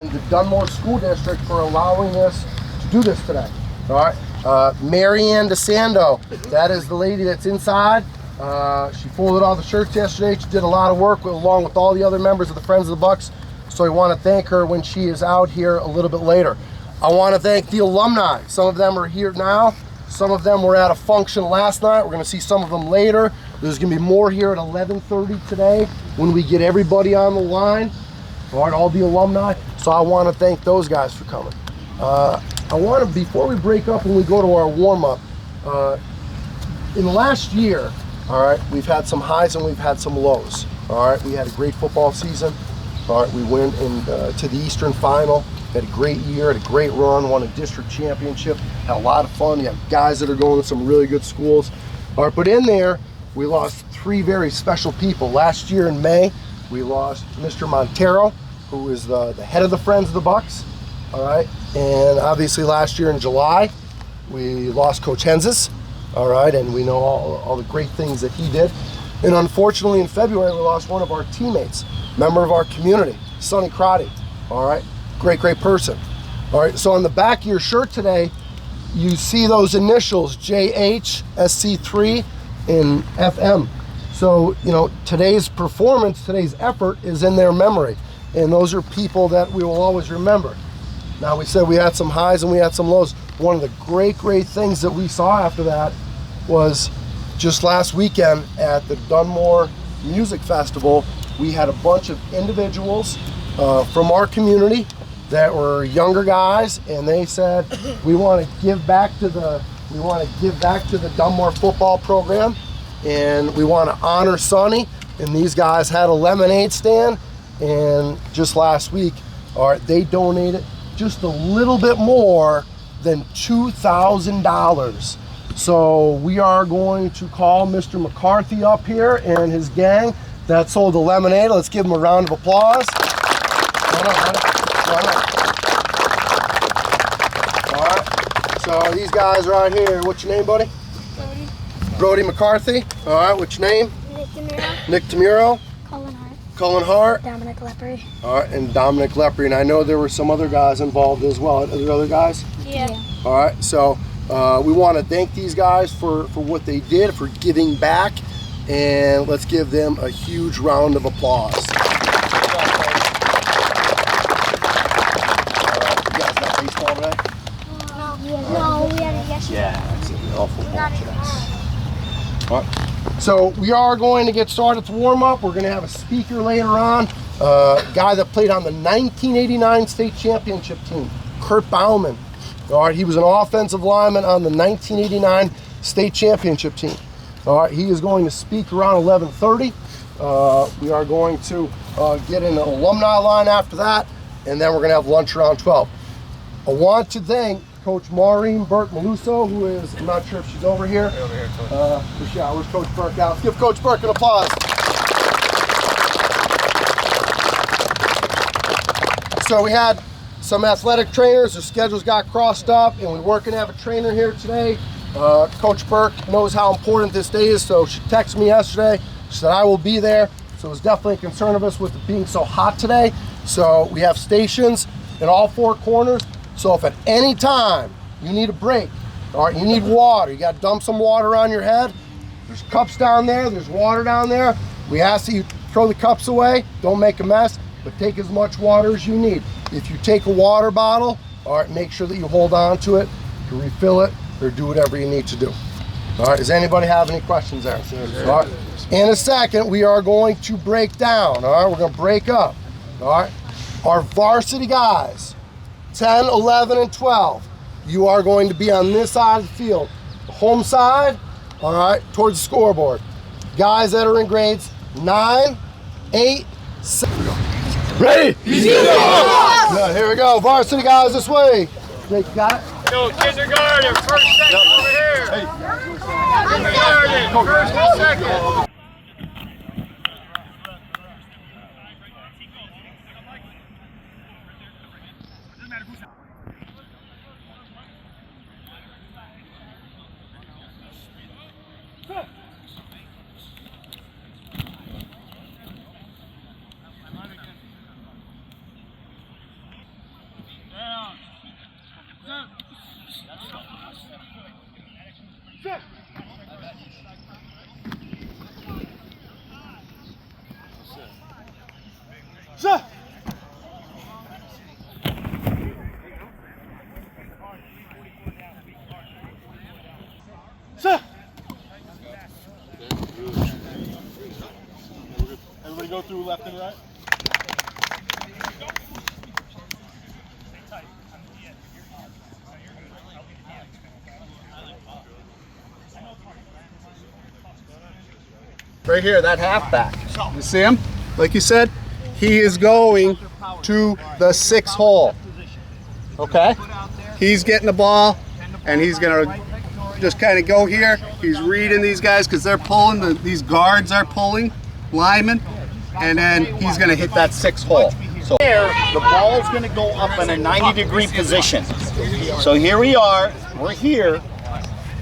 the DUNMORE School District for allowing us to do this today. All right, Mary Ann DeSando, that is the lady that's inside. She folded all the shirts yesterday. She did a lot of work along with all the other members of the Friends of the Bucks. So I want to thank her when she is out here a little bit later. I want to thank the alumni. Some of them are here now. Some of them were at a function last night. We're going to see some of them later. There's going to be more here at 11:30 today when we get everybody on the line. All right, all the alumni. So I want to thank those guys for coming. I want to, before we break up and we go to our warm-up, in the last year, all right, we've had some highs and we've had some lows. All right, we had a great football season. All right, we went to the Eastern Final. Had a great year, had a great run, won a district championship, had a lot of fun. You have guys that are going to some really good schools. All right, but in there, we lost three very special people. Last year in May, we lost Mr. Montero, who is the head of the Friends of the Bucks. All right, and obviously last year in July, we lost Coach Henzes. All right, and we know all the great things that he did. And unfortunately in February, we lost one of our teammates, member of our community, Sonny Crotty. All right. Great person. All right, so on the back of your shirt today, you see those initials, JH, SC3, and FM. So, you know, today's performance, today's effort is in their memory. And those are people that we will always remember. Now, we said we had some highs and we had some lows. One of the great things that we saw after that was just last weekend at the DUNMORE Music Festival, we had a bunch of individuals from our community that were younger guys, and they said, we want to give back to the DUNMORE football program, and we want to honor Sonny. And these guys had a lemonade stand, and just last week, all right, they donated just a little bit more than $2,000. So we are going to call Mr. McCarthy up here and his gang that sold the lemonade. Let's give them a round of applause. All right, so these guys right here, what's your name, buddy? Brody McCarthy. All right, what's your name? Nick DeMuro. Cullen Hart. Dominic Lepre. All right, and Dominic Lepre. And I know there were some other guys involved as well. Are there other guys? Yeah. All right, so we want to thank these guys for what they did, for giving back, and let's give them a huge round of applause. Baseball today? No, we had it yesterday. Yeah, it's all football today. All right. So we are going to get started to warm up. We're going to have a speaker later on, a guy that played on the 1989 state championship team, Kirk Bauman. All right, he was an offensive lineman on the 1989 state championship team. All right, he is going to speak around 11:30. We are going to get in an alumni line after that, and then we're going to have lunch around 12. I want to thank Coach Maureen Burke Maluso, who is, I'm not sure if she's over here. Over here, Coach. Where's Coach Burke out? Let's give Coach Burke an applause. So we had some athletic trainers, their schedules got crossed up, and we weren't going to have a trainer here today. Coach Burke knows how important this day is, so she texted me yesterday. She said, I will be there. So it was definitely a concern of us with it being so hot today. So we have stations in all four corners. So if at any time you need a break, all right, you need water, you got to dump some water on your head, there's cups down there, there's water down there. We ask that you throw the cups away, don't make a mess, but take as much water as you need. If you take a water bottle, all right, make sure that you hold on to it, you refill it, or do whatever you need to do. All right, does anybody have any questions there? All right. In a second, we are going to break down, all right? We're going to break up, all right? Our varsity guys, 10, 11, and 12, you are going to be on this side of the field. The home side, all right, towards the scoreboard. Guys that are in grades 9, 8, 7. Ready? Yeah, here we go. Varsity guys this way. Jake, you got it? Go, kindergarten, first, second, over here. Hey. Kindergarten, first and second. Sir. Sir. Everybody go through left and right. Right here, that halfback. You see him? Like you said, he is going to the 6 hole. Okay? He's getting the ball, and he's going to just kind of go here. He's reading these guys because they're pulling, these guards are pulling, linemen, and then he's going to hit that 6 hole. So there, the ball is going to go up in a 90-degree position. So here we are, we're here.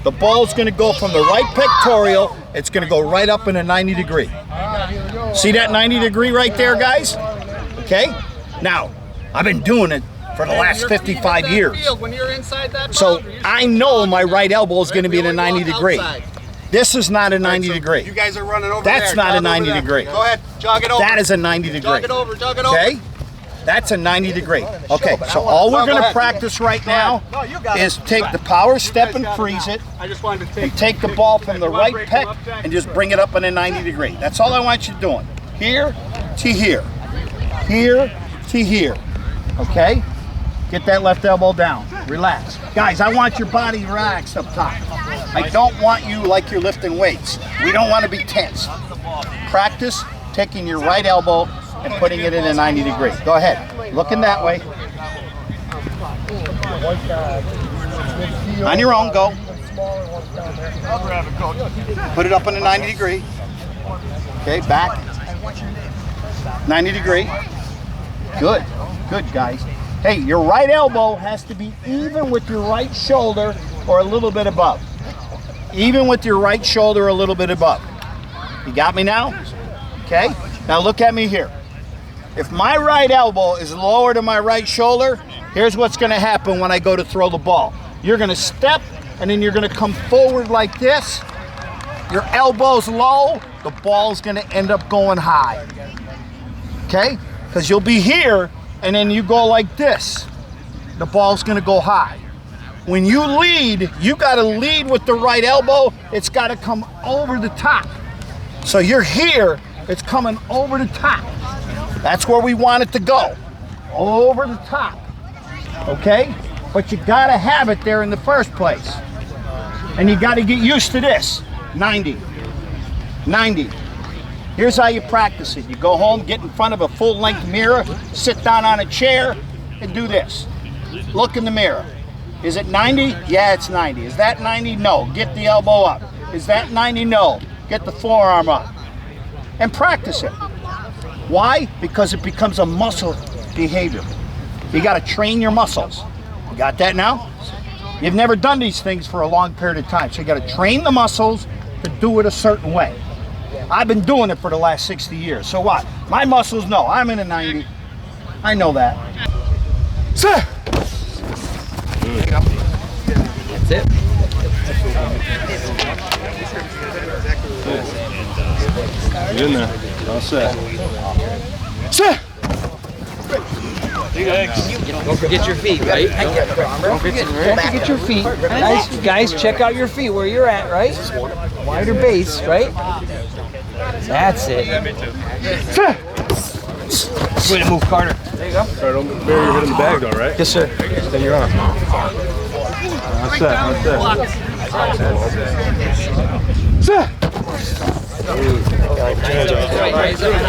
The ball's going to go from the right pectoral, it's going to go right up in a 90-degree. See that 90-degree right there, guys? Okay? Now, I've been doing it for the last 55 years. So I know my right elbow is going to be in a 90-degree. This is not a 90-degree. You guys are running over there. That's not a 90-degree. Go ahead, jog it over. That is a 90-degree. Jog it over, jog it over. Okay? That's a 90-degree. Okay, so all we're going to practice right now is take the power step and freeze it, and take the ball from the right pec and just bring it up in a 90-degree. That's all I want you doing. Here to here. Here to here. Okay? Get that left elbow down. Relax. Guys, I want your body relaxed up top. I don't want you like you're lifting weights. We don't want to be tense. Practice taking your right elbow and putting it in a 90-degree. Go ahead. Looking that way. On your own, go. Put it up in a 90-degree. Okay, back. 90-degree. Good. Good, guys. Hey, your right elbow has to be even with your right shoulder or a little bit above. Even with your right shoulder a little bit above. You got me now? Okay. Now look at me here. If my right elbow is lower to my right shoulder, here's what's going to happen when I go to throw the ball. You're going to step, and then you're going to come forward like this. Your elbow's low, the ball's going to end up going high. Okay? Because you'll be here, and then you go like this. The ball's going to go high. When you lead, you got to lead with the right elbow. It's got to come over the top. So you're here, it's coming over the top. That's where we want it to go, over the top, okay? But you gotta have it there in the first place. And you gotta get used to this, 90, 90. Here's how you practice it. You go home, get in front of a full-length mirror, sit down on a chair, and do this. Look in the mirror. Is it 90? Yeah, it's 90. Is that 90? No. Get the elbow up. Is that 90? No. Get the forearm up. And practice it. Why? Because it becomes a muscle behavior. You got to train your muscles. You got that now? You've never done these things for a long period of time, so you got to train the muscles to do it a certain way. I've been doing it for the last 60 years. So what? My muscles know I'm in a 90. I know that. Sir! That's it. Get in there. All set. Sir! Don't forget your feet, right? Don't forget your feet. Guys, check out your feet where you're at, right? Wider base, right? That's it. Sir! Way to move, Carter. There you go. Sorry, don't bury your head in the bag, though, right? Yes, sir. Stay your arm. That's that. Sir!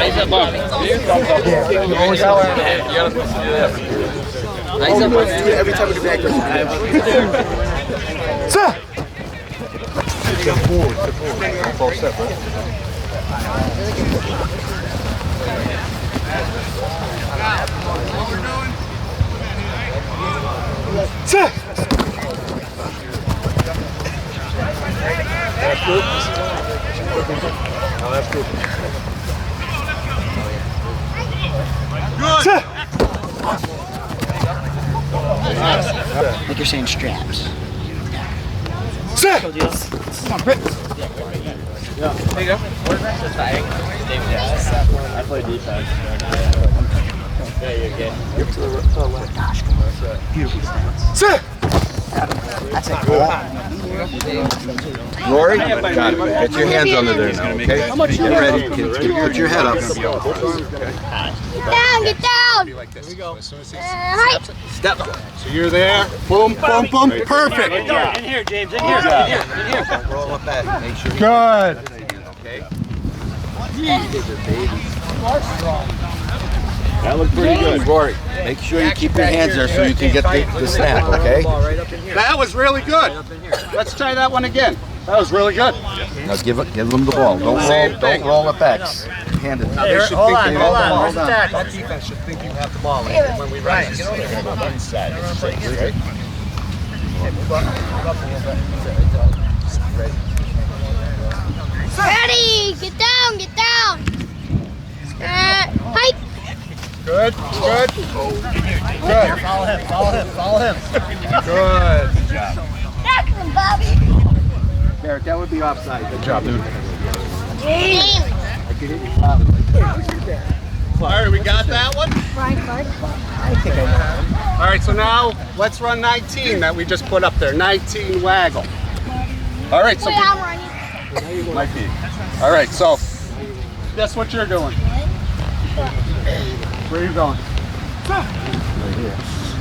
Raise up, Bobby. Every time we get back Sir! Step forward. False step, right? Sir! That's good. Oh, that's good. Sir! Like you're saying straps. Sit! Come on, Britt. There you go. I play defense. Yeah, you're good. You're to the left. Gosh, beautiful stance. Sit! That's it. Rory, got it. Get your hands under there now, okay? Get ready. Put your head up. Get down, get down. Here we go. As soon as he Height. Step. So you're there. Boom, boom, boom. Perfect. In here, James. In here. In here. Roll it back. Make sure Good. okay. That looked pretty good. Rory, make sure you keep your hands there so you can get the snap, okay? That was really good. Let's try that one again. That was really good. Now give them the ball. Don't roll it back. Hand it. Hold on. That defense should think you have the ball. When we rise, inside. Ready. Get down, get down. Height. Good. Good. Good. Follow him. Good. Back him, Bobby. Derek, that would be offside. Good job, dude. James. All right, we got that one. All right, so now let's run 19 that we just put up there. 19 waggle. All right, so Wait, I'm running. might be. All right, so guess what you're doing. Where are you going?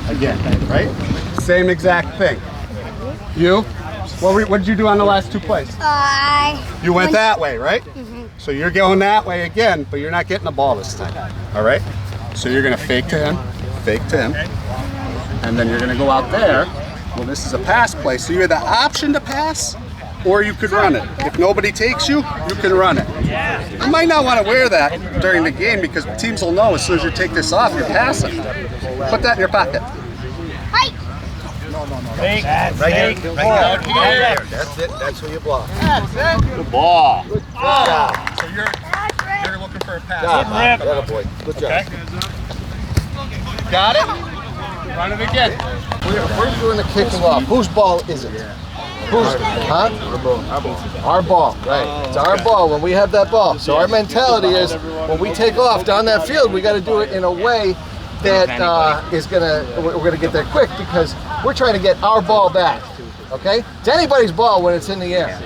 Again, right? Same exact thing. You? What did you do on the last 2 plays? You went that way, right? So you're going that way again, but you're not getting the ball this time. All right? So you're going to fake to him, and then you're going to go out there. Well, this is a pass play, so you have the option to pass, or you could run it. If nobody takes you, you can run it. You might not want to wear that during the game because teams will know as soon as you take this off, you're passing. Put that in your pocket. Height. Right here. That's it. That's where you block. That's it. Good ball. Good ball. So you're looking for a pass. Good boy. Good job. Okay. Got it? Run it again. We're doing the kicking off. Whose ball is it? Whose? Huh? Our ball. Right. It's our ball when we have that ball. So our mentality is when we take off down that field, we got to do it in a way that we're gonna get there quick because we're trying to get our ball back. Okay? It's anybody's ball when it's in the air.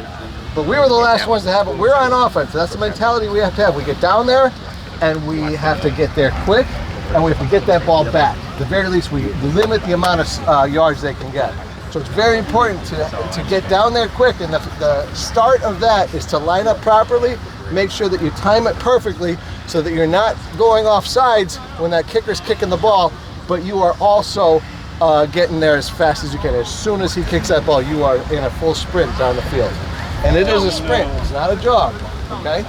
But we were the last ones to have it. We're on offense. That's the mentality we have to have. We get down there and we have to get there quick and we have to get that ball back. At the very least, we limit the amount of yards they can get. So it's very important to get down there quick, and the start of that is to line up properly, make sure that you time it perfectly so that you're not going off sides when that kicker's kicking the ball, but you are also getting there as fast as you can. As soon as he kicks that ball, you are in a full sprint down the field. And it is a sprint, it's not a jog, okay?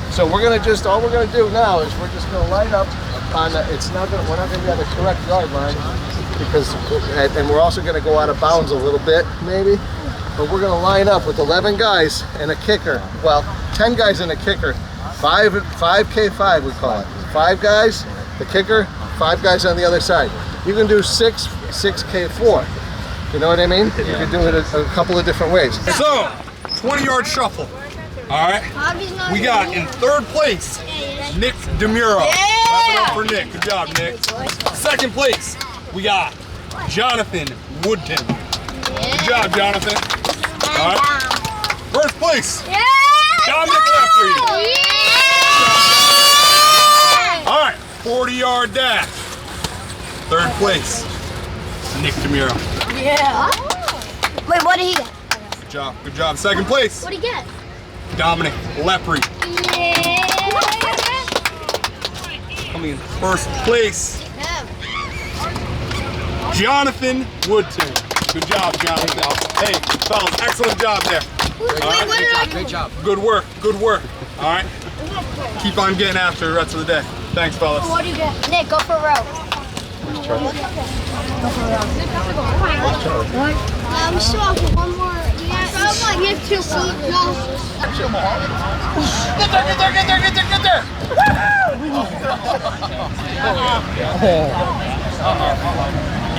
So all we're gonna do now is we're just gonna line up on we're not gonna be on the correct yard line and we're also gonna go out of bounds a little bit, maybe. But we're gonna line up with 11 guys and a kicker. Well, 10 guys and a kicker. 5K5 we call it. 5 guys, the kicker, 5 guys on the other side. You can do 6K4. You know what I mean? You can do it a couple of different ways. So, 20-yard shuffle. All right. We got in 3rd place, Nick DeMuro. Clap it up for Nick. Good job, Nick. 2nd place, we got Jonathan Woodton. Good job, Jonathan. All right. 1st place, Dominic Leffrey. All right. 40-yard dash. 3rd place, Nick DeMuro. Yeah. Wait, what did he get? Good job. Good job. 2nd place, What did he get? Dominic Leffrey. Yeah. Coming in 1st place, Jonathan Woodton. Good job, Jonathan. Hey, fellas, excellent job there. Great job. Good work, good work. All right, keep on getting after the rest of the day. Thanks, fellas. What do you get? Nick, go for a row. I'm still for one more. You have 2 feet.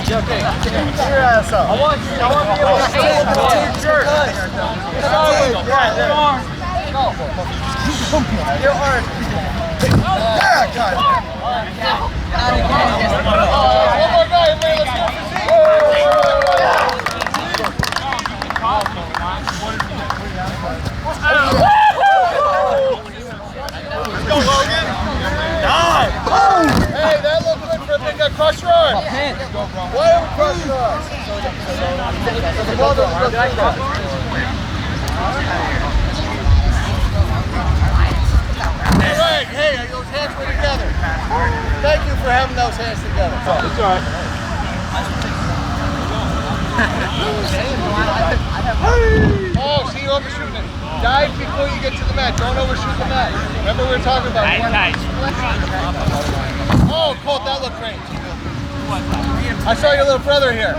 Get there. Your ass up. I want you to stand up to your shirt. Hey, that looked good for a big crush run. Why don't we crush run? All right, hey, those hands were together. Thank you for having those hands together. It's all right. Oh, see, you're overshooting it. Dive before you get to the mat. Don't overshoot the mat. Remember we were talking about it. Oh, Colt, that looked great. I saw your little brother here.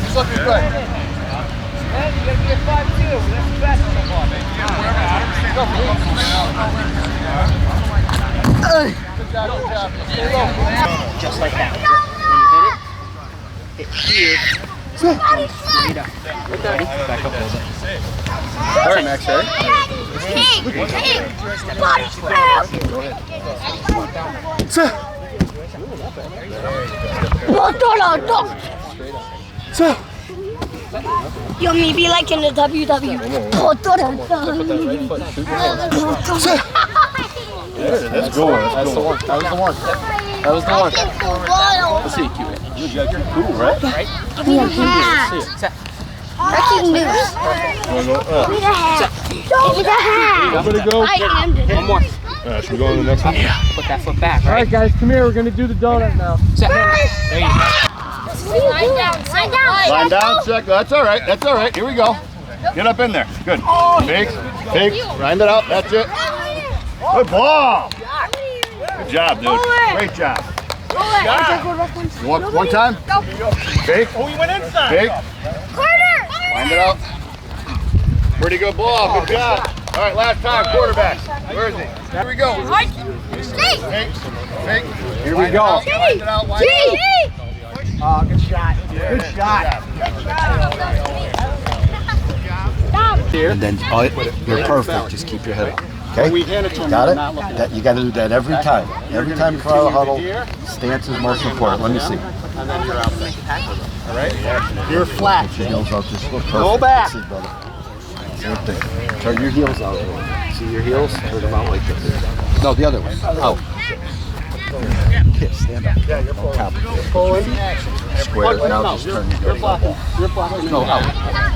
He's looking good. Man, you gotta be at 5'2". That's the best so far, man. Good job, good job. Just like that. When you hit it, here. Straight up. Ready? Back up a little bit. All right, Max, ready? You want me to be like in the WWE? That's the one. That was the one. That was the one. Let's see, Q. You got your cool, right? Give me the hat. Breaking news. Give me the hat. Give me the hat. Everybody go. I am the One more. Should we go on the next one? Yeah. Put that foot back, right? All right, guys, come here. We're going to do the donut now. Set. There you go. Line down. Line down. Line down, check. That's all right. That's all right. Here we go. Get up in there. Good. Fake. Grind it out. That's it. Good ball. Good job, dude. Great job. One time. Fake. Oh, you went inside. Fake. Grind it out. Pretty good ball. Good job. All right, last time. Quarterback. Where is he? Here we go. Fake. Here we go. Grind it out. Wind it out. Oh, good shot. Good shot. And then you're perfect. Just keep your head up. Okay? We hand it to him. Got it? Not looking. That, you got to do that every time. Every time you come out of the huddle, stance is most important. Let me see. And then you're out there. All right? You're flat. Your heels out. Just look perfect. Go back. That's it, brother. Same thing. Turn your heels out. See your heels? Turn them out like this. No, the other way. Out. Here, stand up. Yeah, you're pulling. Square. Now just turn your You're heels blocking. out. You're blocking. No, out.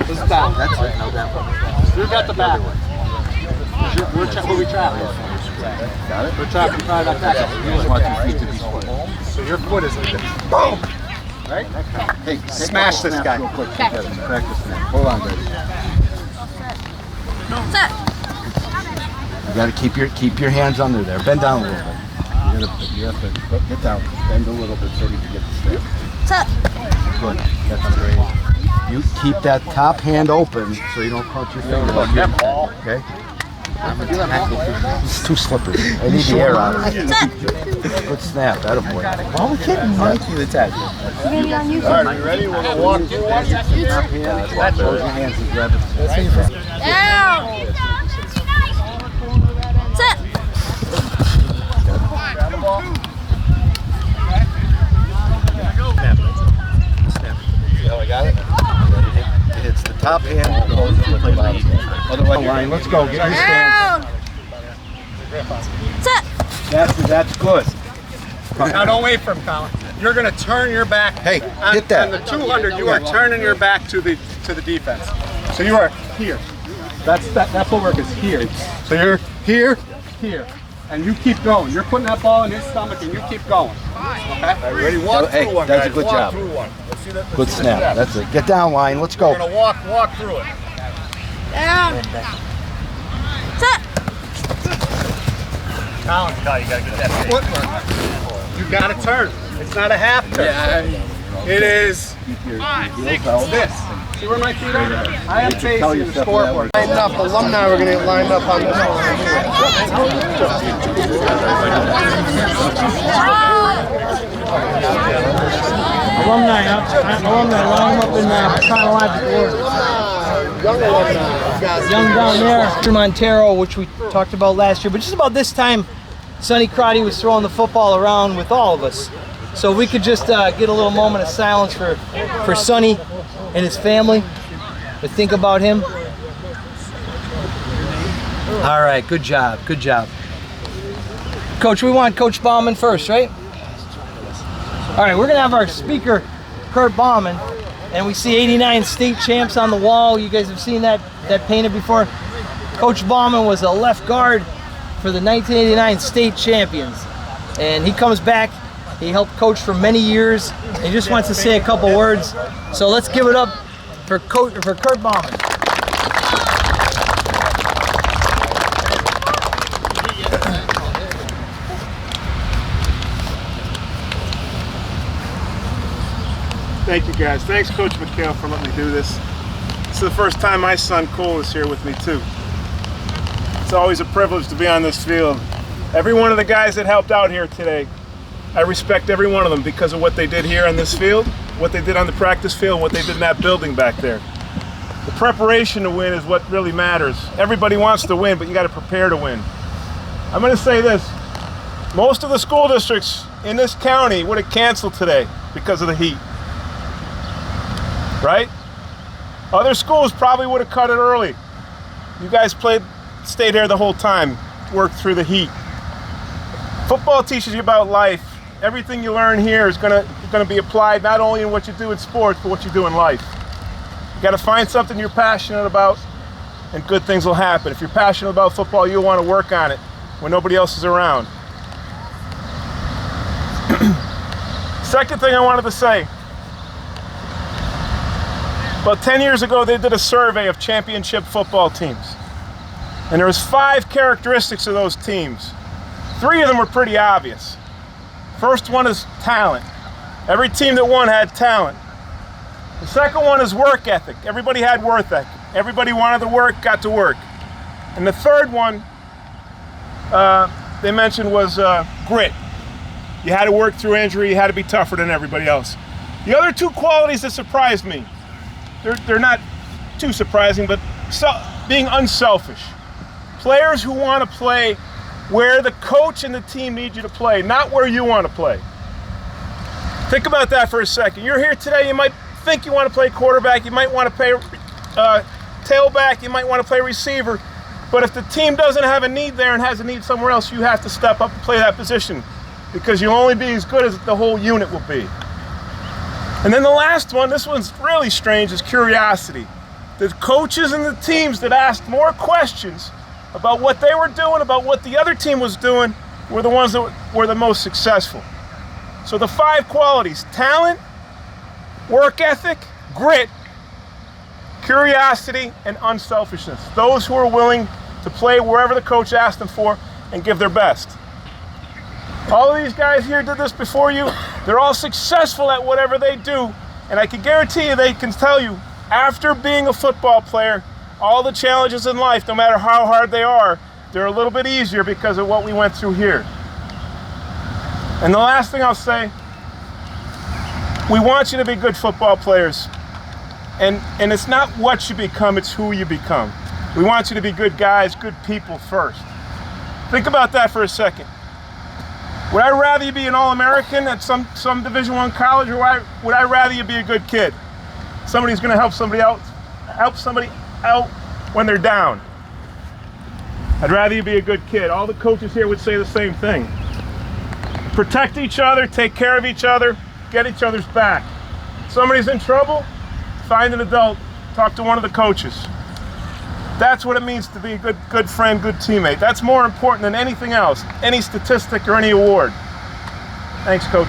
This is down. That's it. Now that one. You got the back. We're trapping. Got it? We're trapping. Trying to back. You just want your feet to be square. So your foot is like this. Boom! Right? Hey, Smash this guy. Real quick together. Practice now. Hold on, guys. You got to keep your hands under there. Bend down a little bit. You have to get down. Bend a little bit so you can get the step. Good. That's great. You keep that top hand open so you don't punch your finger. Okay? It's too slippery. I need the air out of it. Good snap. Attaboy. Well, we can't make you attack. All right, you ready? We're going to walk through one. Top hand. Close your hands and grab it. Down. Sit. See how I got it? It hits the top hand and goes to the bottom. Otherwise, line. Let's go. Get your stance. Sit. That's good. Now don't wait for him, Colin. You're going to turn your back. Hey, on, hit that. On the 200, you are turning your back to the defense. So you are here. That's what is here. So you're here, and you keep going. You're putting that ball in his stomach, and you keep going. Okay? Ready? Walk Hey, through one, that's a guys. good Walk job. through one. Let's see that. Good snap. That's it. Get down, line. Let's go. We're gonna walk through it. Down. Sit. Colin, you gotta get that footwork. You gotta turn. It's not a half turn. It is this. See where my feet are? I am facing the scoreboard. Lined up, alumni, we're going to get lined up on this one. Alumni, line them up in chronological order. Young down there, Mr. Montero, which we talked about last year. But just about this time, Sonny Crotty was throwing the football around with all of us. So if we could just get a little moment of silence for Sonny and his family, to think about him. All right, good job, good job. Coach, we want Coach Bauman first, right? All right, we're gonna have our speaker, Kirk Bauman, and we see 89 state champs on the wall. You guys have seen that painted before. Coach Bauman was a left guard for the 1989 state champions, and he comes back. He helped coach for many years. And he just wants to say a couple words. So let's give it up for Kirk Bauman. Thank you guys. Thanks Coach McHale for letting me do this. This is the first time my son Cole is here with me too. It's always a privilege to be on this field. Every one of the guys that helped out here today, I respect every one of them because of what they did here on this field, what they did on the practice field, what they did in that building back there. The preparation to win is what really matters. Everybody wants to win, but you got to prepare to win. I'm going to say this. Most of the school districts in this county would have canceled today because of the heat. Right? Other schools probably would have cut it early. You guys stayed here the whole time, worked through the heat. Football teaches you about life. Everything you learn here is gonna be applied not only in what you do in sports, but what you do in life. You gotta find something you're passionate about, and good things will happen. If you're passionate about football, you'll want to work on it when nobody else is around. Second thing I wanted to say. About 10 years ago, they did a survey of championship football teams. And there was 5 characteristics of those teams. 3 of them were pretty obvious. First one is talent. Every team that won had talent. The second one is work ethic. Everybody had work ethic. Everybody wanted to work, got to work. And the third one they mentioned was grit. You had to work through injury, you had to be tougher than everybody else. The other 2 qualities that surprised me, they're not too surprising, but being unselfish. Players who want to play where the coach and the team need you to play, not where you want to play. Think about that for a second. You're here today, you might think you want to play quarterback, you might want to play tailback, you might want to play receiver, but if the team doesn't have a need there and has a need somewhere else, you have to step up and play that position because you'll only be as good as the whole unit will be. And then the last one, this one's really strange, is curiosity. The coaches and the teams that asked more questions about what they were doing, about what the other team was doing, were the ones that were the most successful. So the 5 qualities: talent, work ethic, grit, curiosity, and unselfishness. Those who are willing to play wherever the coach asked them for and give their best. All of these guys here did this before you. They're all successful at whatever they do. And I can guarantee you, they can tell you, after being a football player, all the challenges in life, no matter how hard they are, they're a little bit easier because of what we went through here. And the last thing I'll say, we want you to be good football players. And it's not what you become, it's who you become. We want you to be good guys, good people first. Think about that for a second. Would I rather you be an All-American at some Division I college, or would I rather you be a good kid? Somebody who's going to help somebody out when they're down. I'd rather you be a good kid. All the coaches here would say the same thing. Protect each other, take care of each other, get each other's back. If somebody's in trouble, find an adult, talk to one of the coaches. That's what it means to be a good friend, good teammate. That's more important than anything else, any statistic or any award. Thanks, Coach.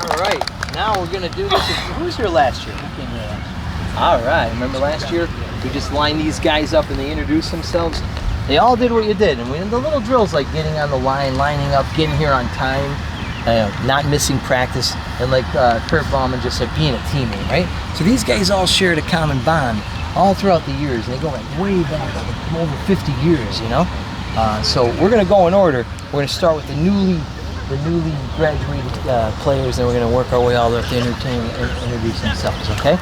All right, now we're gonna do this. Who was here last year? Who came here last year? All right, remember last year? We just lined these guys up and they introduced themselves. They all did what you did, and we had the little drills like getting on the line, lining up, getting here on time, not missing practice, and like Kirk Bauman just said, being a teammate, right? So these guys all shared a common bond all throughout the years, and they go like way back, like over 50 years, you know? So we're gonna go in order. We're gonna start with the newly the newly graduated players, and we're going to work our way all up to introduce themselves, okay?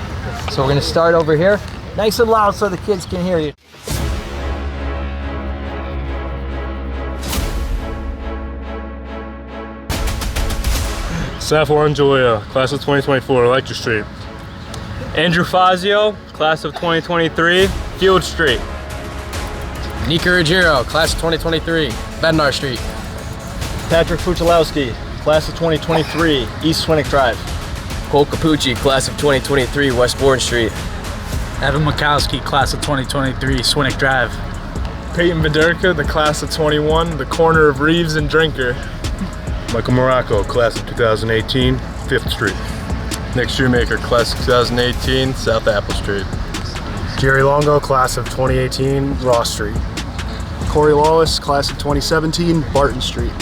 So we're going to start over here. Nice and loud so the kids can hear you. Sappho Angelia, class of 2024, Electric Street. Andrew Fazio, class of 2023, Field Street. Nika Ruggiero, class of 2023, Bednar Street. Patrick Fuchalowski, class of 2023, East Swinnock Drive. Cole Capucci, class of 2023, West Bourne Street. Evan Mikowski, class of 2023, Swinnock Drive. Peyton Viderka, the class of 21, the corner of Reeves and Drinker. Michael Morocco, class of 2018, 5th Street. Nick Shoemaker, class of 2018, South Apple Street. Jerry Longo, class of 2018, Ross Street. Corey Lawless, class of 2017, Barton Street.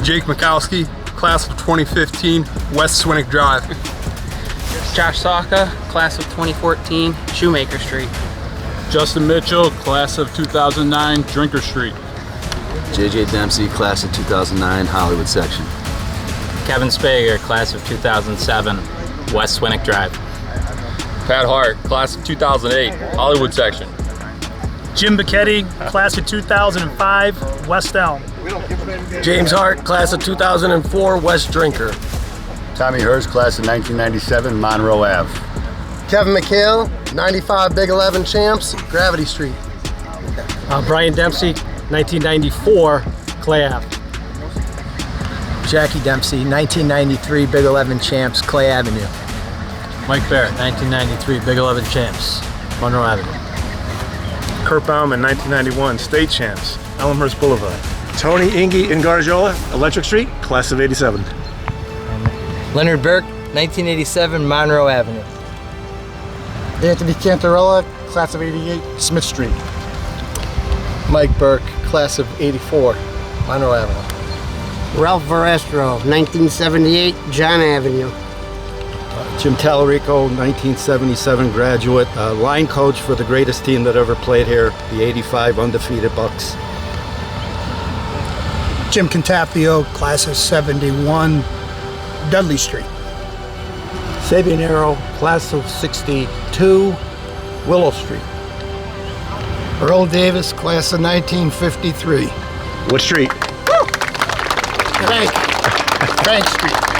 Jake Mikowski, class of 2015, West Swinnock Drive. Josh Saka, class of 2014, Shoemaker Street. Justin Mitchell, class of 2009, Drinker Street. JJ Dempsey, class of 2009, Hollywood Section. Kevin Spager, class of 2007, West Swinnock Drive. Pat Hart, class of 2008, Hollywood Section. Jim Bicchetti, class of 2005, West Elm. James Hart, class of 2004, West Drinker. Tommy Hurst, class of 1997, Monroe Ave. Kevin McHale, 95 Big 11 champs, Gravity Street. Brian Dempsey, 1994, Clay Ave. Jackie Dempsey, 1993 Big 11 champs, Clay Avenue. Mike Barrett, 1993 Big 11 champs, Monroe Avenue. Kurt Bauman, 1991 state champs, Elmhurst Boulevard. Tony Ingy in Gargiola, Electric Street, class of 87. Leonard Burke, 1987 Monroe Avenue. Anthony Cantarella, class of 88, Smith Street. Mike Burke, class of 84, Monroe Avenue. Ralph Verestro, 1978, John Avenue. Jim Tallarico, 1977 graduate, line coach for the greatest team that ever played here, the 85 undefeated Bucks. Jim Contafio, class of 71, Dudley Street. Sabian Arrow, class of 62, Willow Street. Earl Davis, class of 1953. What street? Bank Street.